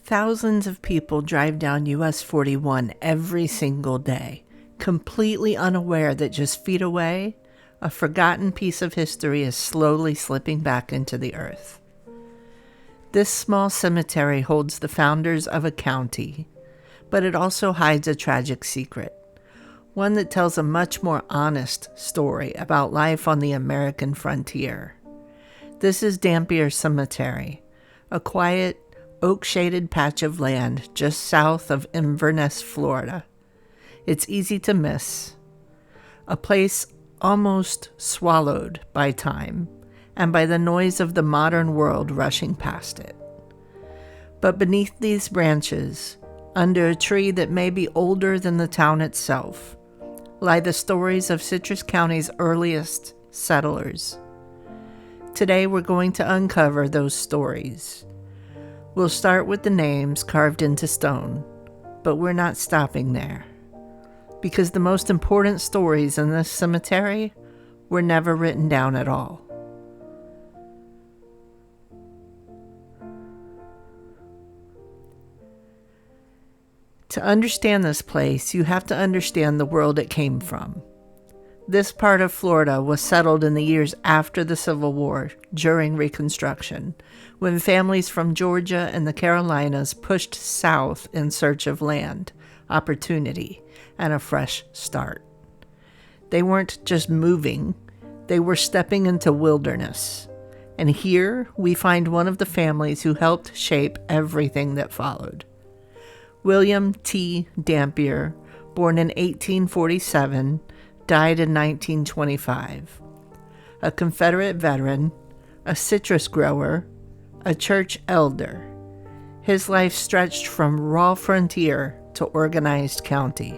Thousands of people drive down US 41 every single day, completely unaware that just feet away, a forgotten piece of history is slowly slipping back into the earth. This small cemetery holds the founders of a county, but it also hides a tragic secret, one that tells a much more honest story about life on the American frontier. This is Dampier Cemetery, a quiet, oak-shaded patch of land just south of Inverness, Florida. It's easy to miss, a place almost swallowed by time and by the noise of the modern world rushing past it. But beneath these branches, under a tree that may be older than the town itself, lie the stories of Citrus County's earliest settlers. Today we're going to uncover those stories. We'll start with the names carved into stone, but we're not stopping there, because the most important stories in this cemetery were never written down at all. To understand this place, you have to understand the world it came from. This part of Florida was settled in the years after the Civil War, during Reconstruction, when families from Georgia and the Carolinas pushed south in search of land, opportunity, and a fresh start. They weren't just moving, they were stepping into wilderness. And here we find one of the families who helped shape everything that followed. William T. Dampier, born in 1847, died in 1925. A Confederate veteran, a citrus grower, a church elder. His life stretched from raw frontier to organized county.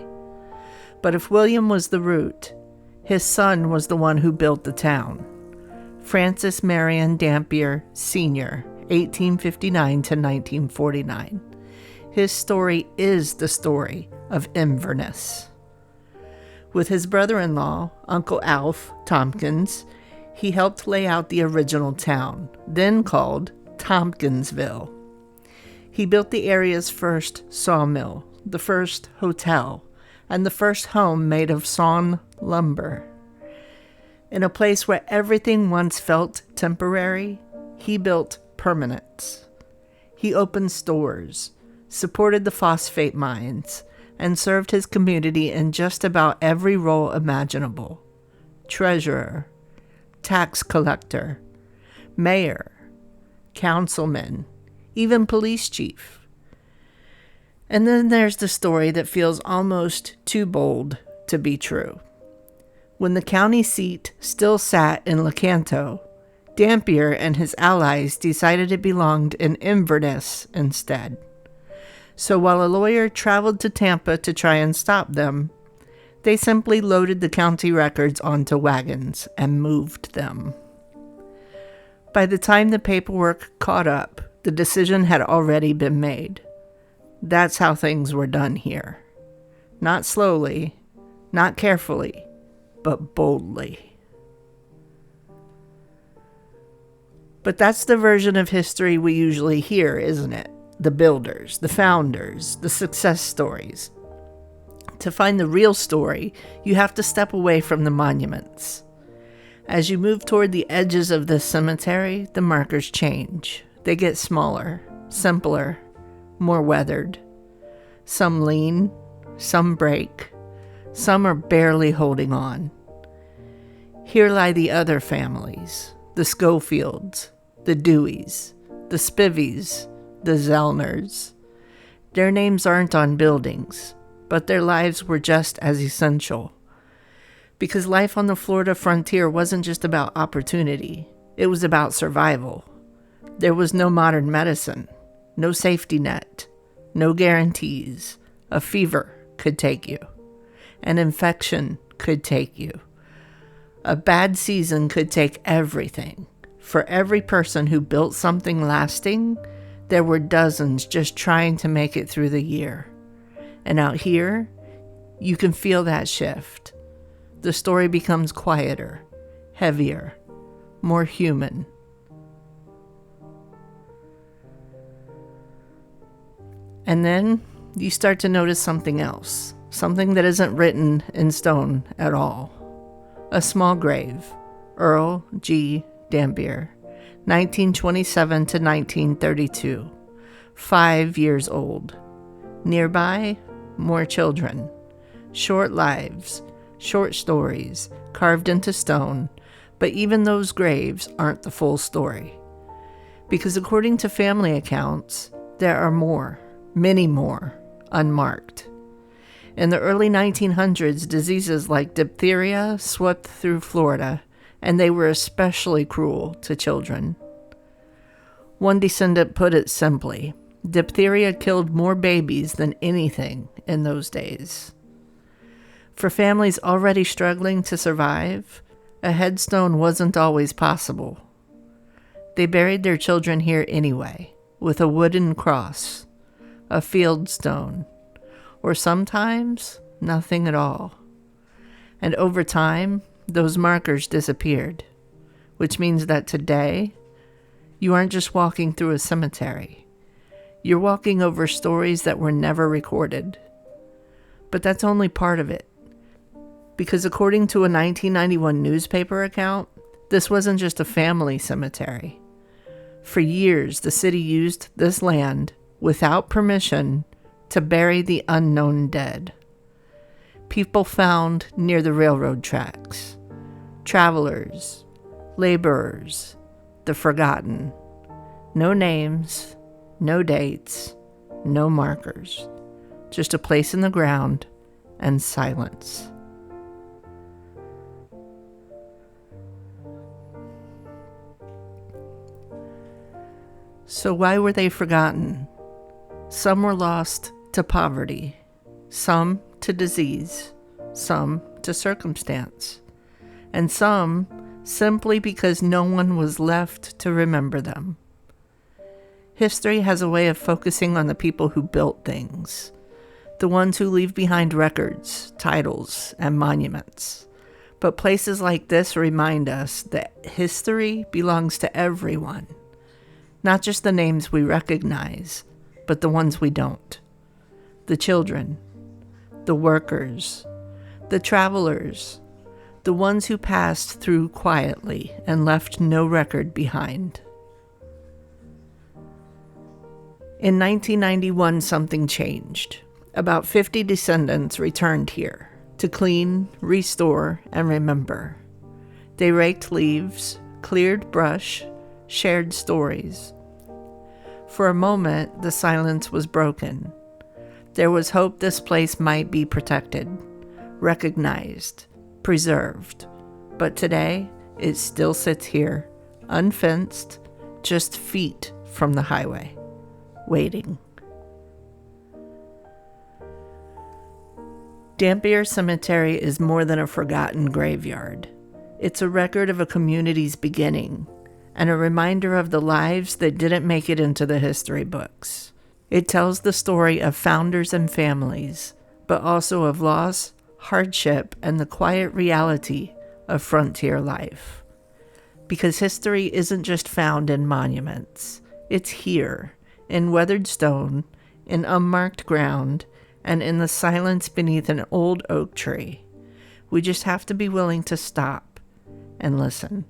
But if William was the root, his son was the one who built the town. Francis Marion Dampier, Sr., 1859 to 1949. His story is the story of Inverness. With his brother-in-law, Uncle Alf Tompkins, he helped lay out the original town, then called Tompkinsville. He built the area's first sawmill, the first hotel, and the first home made of sawn lumber. In a place where everything once felt temporary, he built permanence. He opened stores, supported the phosphate mines, and served his community in just about every role imaginable. Treasurer, tax collector, mayor, councilman, even police chief. And then there's the story that feels almost too bold to be true. When the county seat still sat in Lecanto, Dampier and his allies decided it belonged in Inverness instead. So while a lawyer traveled to Tampa to try and stop them, they simply loaded the county records onto wagons and moved them. By the time the paperwork caught up, the decision had already been made. That's how things were done here. Not slowly, not carefully, but boldly. But that's the version of history we usually hear, isn't it? The builders, the founders, the success stories. To find the real story, you have to step away from the monuments. As you move toward the edges of this cemetery, the markers change. They get smaller, simpler, more weathered. Some lean, some break, some are barely holding on. Here lie the other families, the Schofields, the Deweys, the Spivies, the Zellners. Their names aren't on buildings, but their lives were just as essential. Because life on the Florida frontier wasn't just about opportunity, it was about survival. There was no modern medicine, no safety net, no guarantees. A fever could take you. An infection could take you. A bad season could take everything. For every person who built something lasting, there were dozens just trying to make it through the year. And out here, you can feel that shift. The story becomes quieter, heavier, more human. And then you start to notice something else, something that isn't written in stone at all. A small grave, Earl G. Dampier, 1927 to 1932, 5 years old. Nearby, more children. Short lives, short stories, carved into stone, but even those graves aren't the full story. Because according to family accounts, there are more, many more, unmarked. In the early 1900s, diseases like diphtheria swept through Florida, and they were especially cruel to children. One descendant put it simply, diphtheria killed more babies than anything in those days. For families already struggling to survive, a headstone wasn't always possible. They buried their children here anyway, with a wooden cross, a field stone, or sometimes nothing at all. And over time, those markers disappeared, which means that today, you aren't just walking through a cemetery. You're walking over stories that were never recorded. But that's only part of it. Because according to a 1991 newspaper account, this wasn't just a family cemetery. For years, the city used this land without permission to bury the unknown dead. People found near the railroad tracks, travelers, laborers, the forgotten. No names, no dates, no markers. Just a place in the ground and silence. So why were they forgotten? Some were lost to poverty, some to disease, some to circumstance, and some simply because no one was left to remember them. History has a way of focusing on the people who built things, the ones who leave behind records, titles, and monuments. But places like this remind us that history belongs to everyone. Not just the names we recognize, but the ones we don't. The children, the workers, the travelers, the ones who passed through quietly and left no record behind. In 1991, something changed. About 50 descendants returned here to clean, restore, and remember. They raked leaves, cleared brush, shared stories. For a moment, the silence was broken. There was hope this place might be protected, recognized, preserved. But today, it still sits here, unfenced, just feet from the highway, waiting. Dampier Cemetery is more than a forgotten graveyard. It's a record of a community's beginning, and a reminder of the lives that didn't make it into the history books. It tells the story of founders and families, but also of loss, hardship, and the quiet reality of frontier life. Because history isn't just found in monuments. It's here, in weathered stone, in unmarked ground, and in the silence beneath an old oak tree. We just have to be willing to stop and listen.